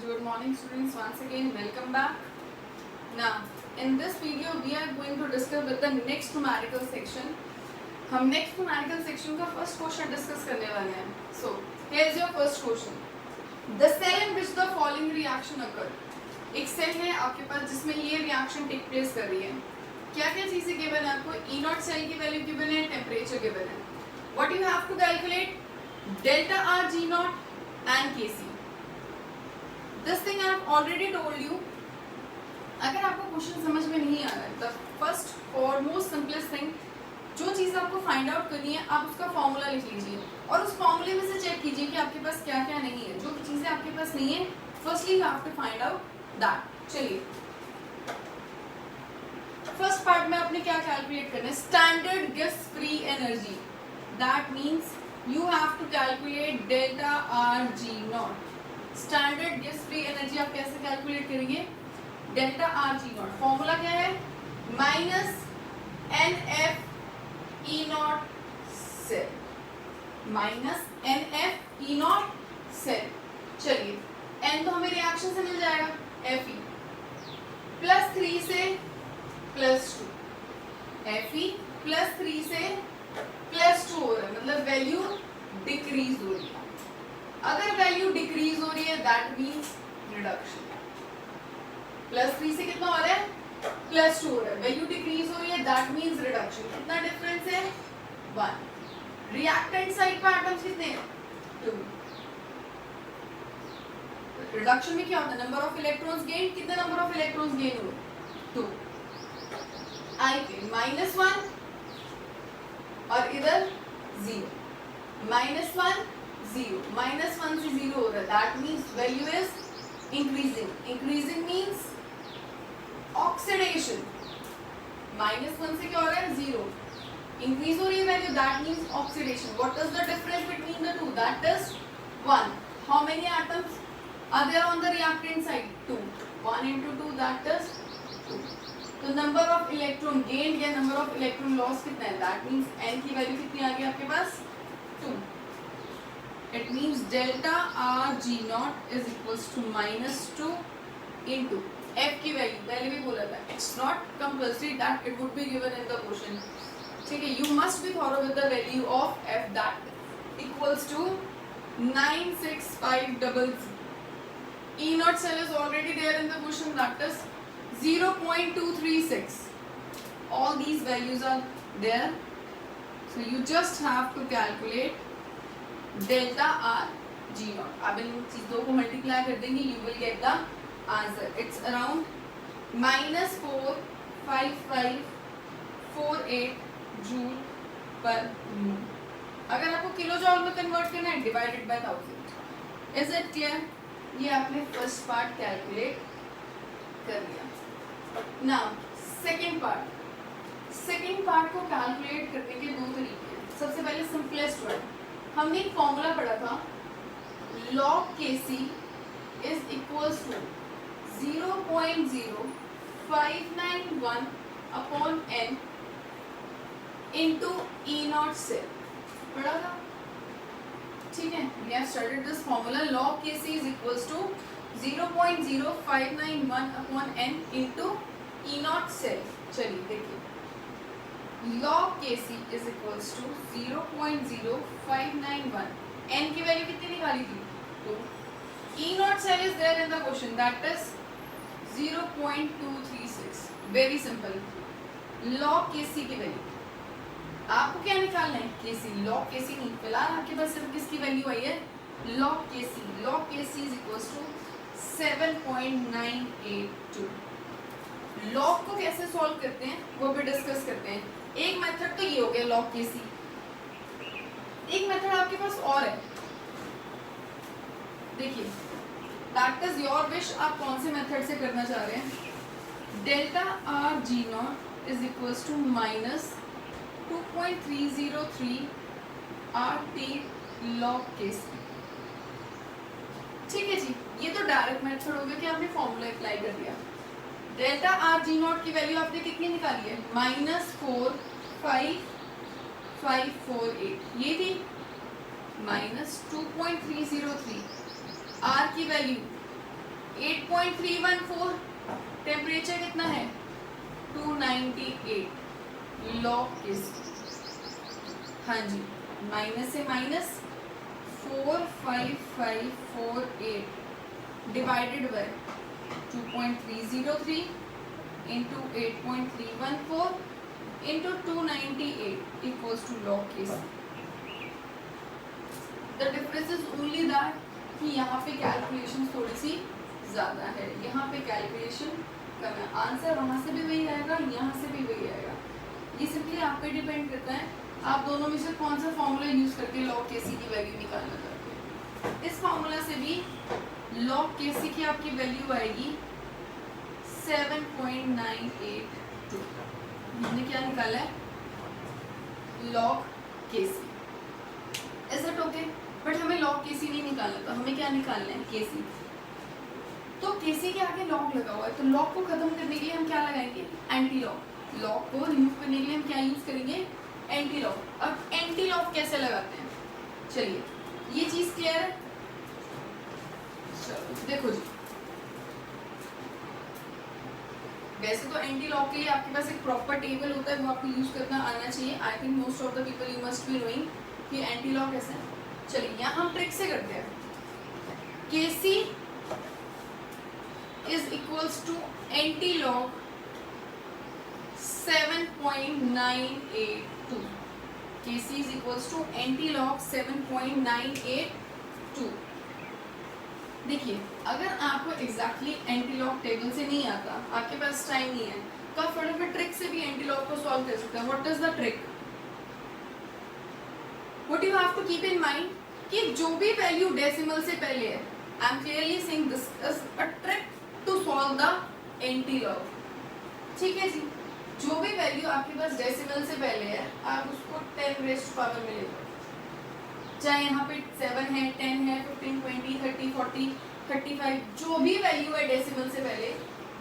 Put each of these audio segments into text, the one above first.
Good morning students, once again welcome back. Now in this video we are going to discuss with the next numerical section. हम next numerical section का first question discuss करने वाले हैं. So here is your first question. The cell in which the following reaction occur. एक cell है आपके पास जिसमें ये reaction take place कर रही है. क्या क्या चीजें given है आपको? E naught cell की value given है, temperature given है. What you have to calculate? Delta R G naught and Kc. This thing I have already told you. अगर आपको क्वेश्चन समझ में नहीं आ रहा है, the first और most simplest thing, जो चीज़ आपको फाइंड आउट करनी है आप उसका फॉर्मूला लिख लीजिए और उस फॉर्मूले में से चेक कीजिए कि आपके पास क्या क्या नहीं है. जो चीज़ें आपके पास नहीं है, firstly you have to find out that. चलिए फर्स्ट पार्ट में आपने क्या कैलकुलेट करना है? Standard gas free energy. That means you have to calculate delta r ji naught. Standard gas free energy आप कैसे कैलकुलेट करेंगे? डेल्टा आर जी naught formula क्या है? Minus n f e naught cell. Minus n f e naught cell. चलिए n तो हमें reaction से मिल जाएगा, एफ ई प्लस 3 से प्लस 2. एफ ई प्लस 3 से प्लस 2 हो रहा है, मतलब वैल्यू डिक्रीज हो रही है. अगर वैल्यू डिक्रीज हो रही है दैट मीन्स रिडक्शन. प्लस 3 से कितना हो रहा है? प्लस 2 हो रहा है. वैल्यू डिक्रीज हो रही है दैट मीन्स रिडक्शन. कितना डिफरेंस है? 1. रिएक्टेंट साइड पर एटम्स कितने हैं? 2. रिडक्शन में क्या होता है? Number of electrons gain. कितने नंबर ऑफ इलेक्ट्रॉन्स गेन हुए? 2. आई पे -1 और इधर 0. -1 0. -1 से 0 हो रहा है. That means value is increasing. Increasing means oxidation. -1 से क्या हो रहा है? 0. इंक्रीज हो रही है value, that means oxidation. What is the difference between the two? That is 1. How many atoms are there on the reactant side? 2. 1 into 2 that is 2. तो number of electron gain या नंबर ऑफ इलेक्ट्रॉन लॉस कितना है? That means n की value कितनी आ गई आपके पास? 2. It means delta R G naught is equals to -2 into F की वैल्यू पहले भी बोला था. It's not compulsory that it would be given in the question. ठीक है, you must be thorough with the value of F that equals to 96500. E naught cell is already there in the question, that is 0.236. All these values are there, so you just have to calculate delta r ji naught. अब इन चीजों को multiply कर देंगे, you will get the answer. It's around -45548 joule per mole. अगर आपको kilo जॉल में convert करना है, divided by 1000. Is it clear? ये आपने फर्स्ट पार्ट कैलकुलेट कर लिया. Now second part. Second part को कैलकुलेट करने के दो तरीके हैं. सबसे पहले सिंपलेस्ट वन, हमने एक फॉर्मूला पढ़ा था, log Kc is equals to 0.0591 upon n into E naught cell. पढ़ा था, ठीक है. We have studied this formula. log Kc is equals to 0.0591 upon n into E naught cell. चलिए देखिए, log Kc is equals to 0.0591. n की value कितनी निकाली थी? 2. E naught cell is there in the question, that is 0.236. Very simple. log Kc की value आपको क्या निकालना है? Kc. log Kc नहीं, फिलहाल आपके पास सिर्फ किसकी वैल्यू आई है? log Kc. log Kc is equals to 7.982. log को कैसे सॉल्व करते हैं वो भी डिस्कस करते हैं. एक मेथड तो ये हो गया log Kc. एक मेथड आपके पास और है, देखिए. दैट इज योर विश, आप कौन से मेथड से करना चाह रहे हैं. Delta r ji naught is equals to -2.303 RT log Kc. ठीक है जी, ये तो डायरेक्ट मेथड हो गया कि आपने फॉर्मूला अप्लाई कर दिया. डेल्टा आर जी नॉट की वैल्यू आपने कितनी निकाली है? -45548. ये थी -2.303. आर की वैल्यू 2.314, टेम्परेचर कितना है 298, लॉग केसी। हाँ जी, माइनस से minus 45548 divided by 2.303 into 8.314 into 298 equals to log Kc. The difference is only that कि यहाँ पे कैलकुलेशन थोड़ी सी ज़्यादा है, यहाँ पे कैलकुलेशन कम है। आंसर वहाँ से भी वही आएगा, यहाँ से भी वही आएगा। ये सिंपली आप पे डिपेंड करता है आप दोनों में से कौन सा फॉर्मूला यूज़ करके log Kc की वैल्यू निकालना चाहते हैं। इस फॉर्मूला से भी log Kc की आपकी वैल्यू आएगी 7.982। हमने क्या निकाला है log Kc। Is it okay? But हमें log Kc नहीं निकालना था, हमें क्या निकालना है Kc। तो Kc के आगे log लगा हुआ है, तो log को खत्म करने के लिए हम क्या लगाएंगे एंटी लॉग। log को रिमूव करने के लिए हम क्या यूज करेंगे एंटी लॉग। अब एंटी लॉग कैसे लगाते हैं, चलिए ये चीज क्लियर है। चलो देखो जी, वैसे तो एंटी लॉग के लिए आपके पास एक प्रॉपर टेबल होता है, वो आपको यूज करना आना चाहिए। I think most of the people you must be knowing कि एंटी लॉग कैसे है। चलिए यहाँ हम ट्रिक से करते हैं। Kc is equals to anti log 7.982। Kc is equals to anti log 7.982। देखिए अगर आपको एग्जैक्टली एंटी लॉग टेबल से नहीं आता, आपके पास टाइम नहीं है, तो आप फटाफट ट्रिक से भी एंटी लॉग को सॉल्व कर सकते हैं। What is the trick? What you have to keep in mind कि जो भी वैल्यू डेसिमल से पहले है, I am clearly saying this is a trick to solve the anti log. ठीक है जी, जो भी वैल्यू आपके पास डेसिमल से पहले है आप उसको 10 रेज़्ड पावर में ले लो। चाहे यहाँ पे 7 है, 10 है, 15, 20, 30, 40, 35, जो भी वैल्यू है डेसिमल से पहले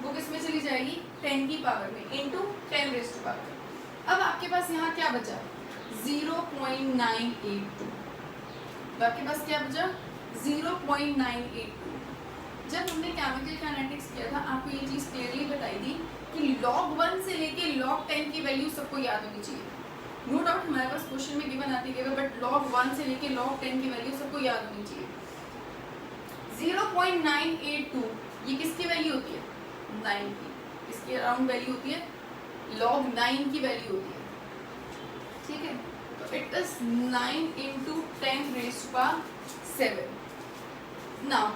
वो किस में चली जाएगी 10 की पावर में इनटू 10 रेज़्ड पावर। अब आपके पास यहाँ क्या बचा 0.982। तो आपके पास क्या बचा 0.982। जब हमने केमिकल काइनेटिक्स किया था आपको ये चीज़ क्लियरली बताई थी कि log 1 से लेके log 10 की वैल्यू सबको याद होनी चाहिए। नो डाउट हमारे पास क्वेश्चन में गिवन आती है, बट log 1 से लेके log 10 की वैल्यू सबको याद होनी चाहिए। 0.982 ये किसकी वैल्यू होती है 9 की, इसकी अराउंड वैल्यू होती है log 9 की वैल्यू होती है। ठीक है, तो it is 9 into 10 raised to 7। Now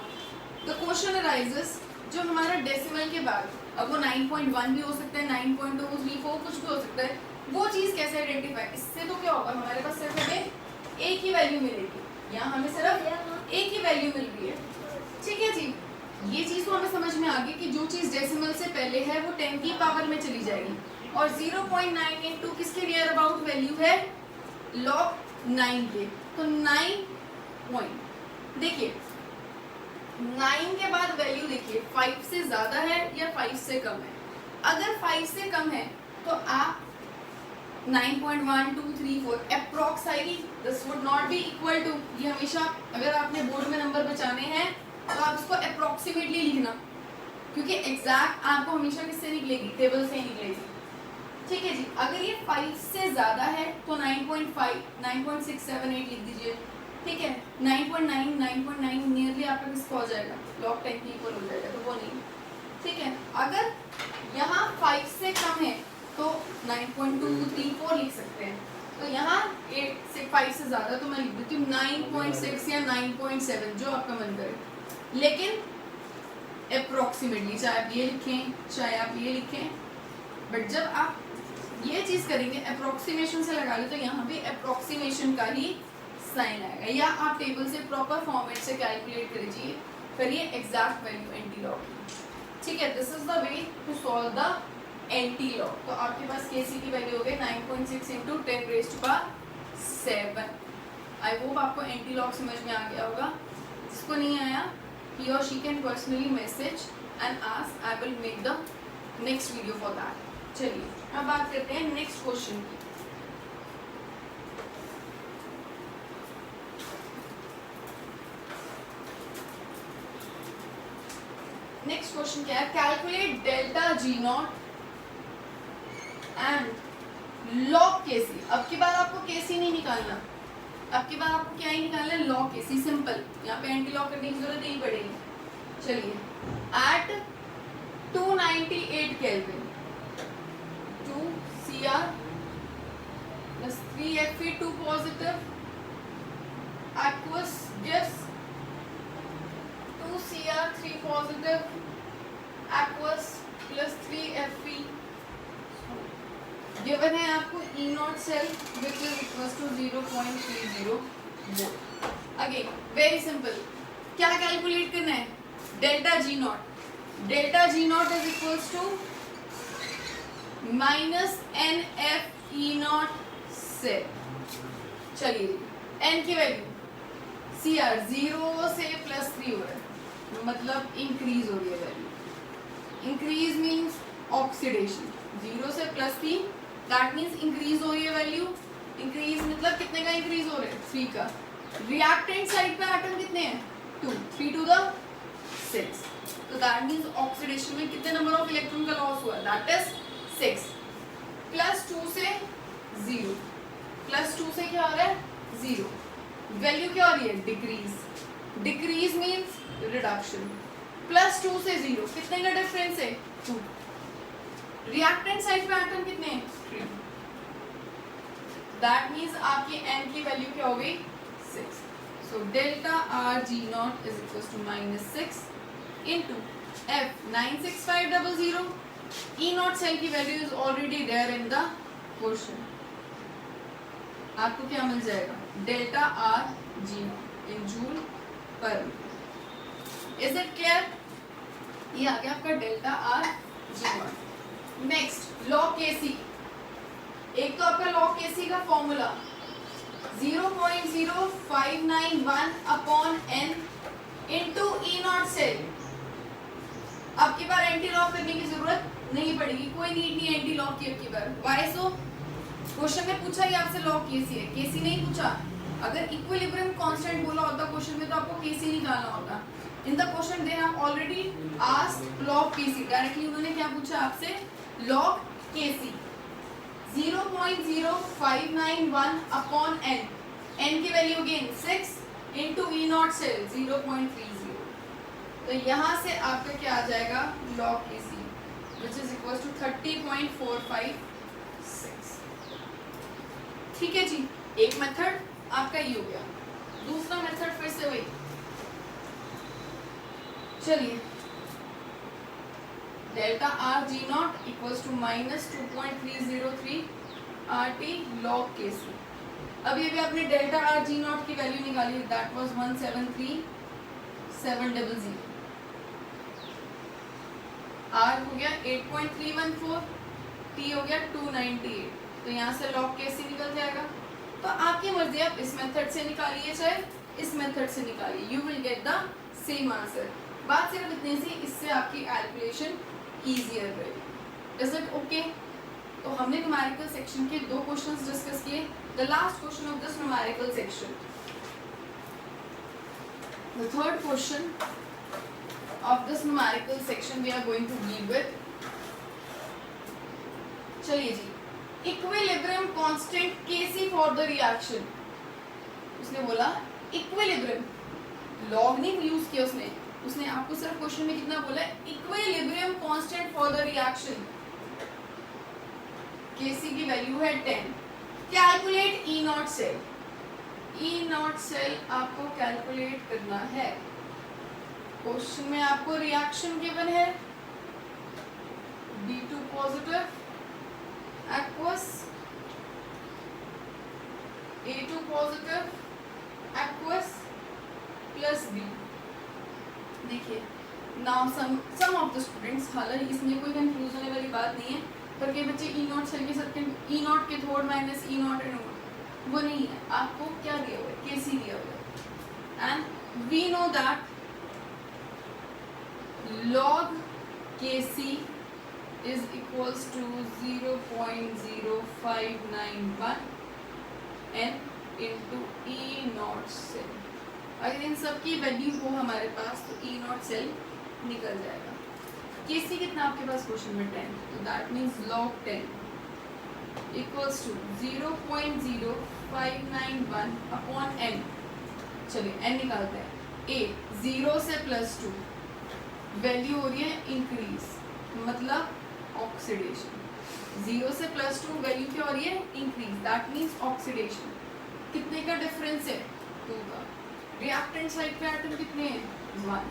the question arises जो हमारा डेसिमल के बाद, अब वो 9.1 भी हो सकता है, 9.2, 3.4 कुछ भी हो सकता है, वो चीज़ कैसे आइडेंटिफाई। इससे तो क्या होगा हमारे पास सिर्फ हमें एक ही वैल्यू मिलेगी, यहाँ हमें सिर्फ एक ही वैल्यू मिल रही है। ठीक है जी, ये चीज़ तो हमें समझ में आ गई कि जो चीज़ डेसिमल से पहले है वो 10 की पावर में चली जाएगी। और 0.982 किसके नियर अबाउट वैल्यू है log 9 के। तो 9 पॉइंट, देखिए 9 के बाद वैल्यू देखिए 5 से ज़्यादा है या 5 से कम है। अगर 5 से कम है तो आप 9.1, 2, 3, 4 अप्रॉक्स आएगी। This would not be equal to, ये हमेशा अगर आपने बोर्ड में नंबर बचाने हैं तो आप इसको अप्रॉक्सीमेटली लिखना, क्योंकि एग्जैक्ट आपको हमेशा किससे निकलेगी टेबल से ही निकलेगी। ठीक है जी, अगर ये 5 से ज़्यादा है तो 9.5, 9.678 लिख दीजिए। ठीक है, 9.9, 9.9 नियरली आपका किसको हो जाएगा log 10 की इक्वल हो जाएगा, तो वो नहीं। ठीक है, अगर यहाँ 5 से कम है तो 9.2, 3, 4 लिख सकते हैं। तो यहाँ 8 से 5 से ज़्यादा तो मैं लिख देती हूँ 9.6 या 9.7 जो आपका मन करे, लेकिन अप्रोक्सीमेटली चाहे आप ये लिखें चाहे आप ये लिखें, बट जब आप ये चीज़ करेंगे अप्रोक्सीमेशन से लगा ले तो यहाँ भी अप्रोक्सीमेशन का ही साइन आएगा, या आप टेबल से प्रॉपर फॉर्मेट से कैलकुलेट करिए, करिए एग्जैक्ट वैल्यू एंटी लॉग। ठीक है, this is the way to solve the anti log. तो आपके पास Kc की वैल्यू हो गई 9.6 into 10 raised to 7। I hope आपको एंटी लॉग समझ में आ गया होगा। जिसको नहीं आया he or she can personally message and ask, I will make the next video for that। चलिए अब बात करते हैं नेक्स्ट क्वेश्चन की। नेक्स्ट क्वेश्चन क्या है, calculate delta ji naught and log KC. अब की बार आपको केसी नहीं निकालना, अब की बार आपको क्या ही निकालना है, लॉग केसी, सिंपल। यहाँ पे एंटी लॉग करने की जरूरत नहीं पड़ेगी। चलिए, eight 298 kelvin 2 Cr plus 3 Fe2 positive aqueous gives 2 Cr 3 positive aqueous plus 3 Fe given है आपको E naught cell which is equals to 0.30 volt. Again very simple, क्या कैलकुलेट करना है, delta ji naught. Delta ji naught is equals to minus n f e naught cell. चलिए, n की value c r 0 से +3 हो रहा है, मतलब इंक्रीज हो रही है वैल्यू। इंक्रीज मीन्स ऑक्सीडेशन, 0 से +3 दैट मीन्स इंक्रीज हो रही है वैल्यू। इंक्रीज मतलब कितने का इंक्रीज हो रहा है, 3 का। रिएक्टेंट साइड पे एटम कितने हैं, 2, 3 to the 6, तो दैट मीन्स ऑक्सीडेशन में कितने नंबर ऑफ इलेक्ट्रॉन का लॉस हुआ, दैट इज 6। +2 से 0, +2 से क्या हो रहा है, 0। वैल्यू क्या हो रही है, डिक्रीज। Decrease means reduction. +2 से 0 कितने का डिफरेंस है, 2। रिएक्टेंट साइड पे एटम कितने हैं, 3। दैट मीन्स आपकी n की वैल्यू क्या हो गई, 6। So delta r ji naught is equal to -6 into F 96500। E naught cell की value is already there in the question. आपको क्या मिल जाएगा, delta r ji naught in joule per. Is it clear, ये आ गया आपका डेल्टा आर जी naught. Next log KC, एक तो आपका लॉग केसी का formula 0.0591 upon n into e naught cell. अब की बार एंटी लॉग करने की जरूरत नहीं पड़ेगी, कोई नीड नहीं एंटी लॉग की। अब की बार वाई सो, क्वेश्चन में पूछा ही आपसे लॉग केसी है, केसी नहीं पूछा। अगर इक्विलिब्रियम कांस्टेंट बोला होता क्वेश्चन में तो आपको केसी निकालना होता। In the question they have already asked log KC, directly उन्होंने क्या पूछा आपसे, log KC. 0.0591 upon n, n की value again 6 into e naught cell 0.30। तो यहाँ से आपका क्या आ जाएगा, log KC which is equal to 30.456। ठीक है जी, एक मेथड आपका ये हो गया। दूसरा मेथड फिर से वही, चलिए, delta r ji naught equals to -2.303 RT log KC. अभी अभी आपने डेल्टा आर जी नॉट की वैल्यू निकाली, दैट वाज 173,700। आर हो गया 8.314, टी हो गया 298, तो यहाँ से लॉग केसी निकल जाएगा। तो आपकी मर्जी, आप इस मेथड से निकालिए चाहे इस मेथड से निकालिए, you will get the same answer. बात सिर्फ इतनी सी, इससे आपकी कैलकुलेशन ईजियर रहेगी। Is it okay? तो हमने न्यूमेरिकल सेक्शन के 2 क्वेश्चंस डिस्कस किए। The last question of this numerical section, the third question of this numerical section we are going to deal with। चलिए जी, equilibrium constant Kc for the reaction. उसने बोला equilibrium, log नहीं use किया उसने आपको सिर्फ क्वेश्चन में कितना बोला, equilibrium constant for the reaction. Kc की वैल्यू है 10। Calculate e naught cell. E naught cell आपको कैलकुलेट करना है। क्वेश्चन में आपको रिएक्शन गिवन है, B2 positive aqueous, A2 positive aqueous plus B। देखिए, now some of the students, हालांकि इसमें कोई कंफ्यूज होने वाली बात नहीं है, पर कई बच्चे ई नॉट सेल के साथ ई नॉट के थोड़ माइनस ई नॉट एंड वो नहीं है। आपको क्या दिया हुआ है, केसी दिया हुआ है, and we know that log Kc is equals to 0.0591 n into E naught cell. अगर इन सब की वैल्यू हो हमारे पास तो E नॉट सेल निकल जाएगा। Kc कितना आपके पास क्वेश्चन में 10, तो that means log 10 equals to 0.0591 upon n। चलिए n निकालते हैं। a 0 से +2 वैल्यू हो रही है इंक्रीज, मतलब ऑक्सीडेशन। 0 से +2 वैल्यू क्या हो रही है? Increase, that means oxidation. कितने का डिफरेंस है? 2 का। रिएक्टेंट साइड पे एटम कितने हैं? 1।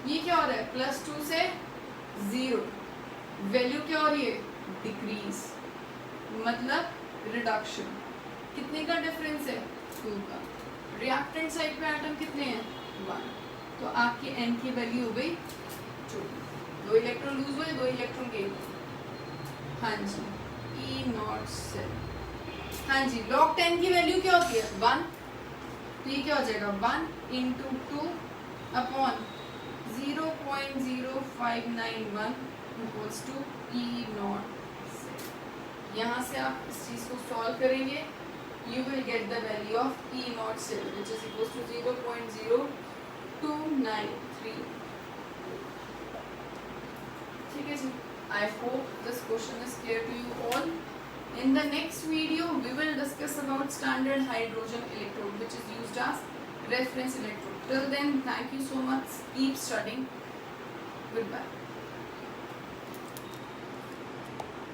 ये क्या हो रहा है? +2 से 0 वैल्यू क्या हो रही है? डिक्रीज, मतलब रिडक्शन। कितने का डिफरेंस है? 2 का। रिएक्टेंट साइड पे एटम कितने हैं? 1। तो आपकी n की वैल्यू हो गई 2। 2 इलेक्ट्रॉन लूज हुए, 2 इलेक्ट्रॉन गेन। हाँ जी, E0 सेल। हाँ जी, log 10 की वैल्यू क्या होती है? 1। तो ये क्या हो जाएगा? 1 into 2 upon 0.0591 equals to E0 cell. यहाँ से आप इस चीज़ को सॉल्व करेंगे, you will get the value of E0 cell, which is equals to 0.0293. ठीक है जी, I hope this question is clear to you all. In the next video, we will discuss about standard hydrogen electrode, which is used as reference electrode. Till then, thank you so much. Keep studying. Goodbye.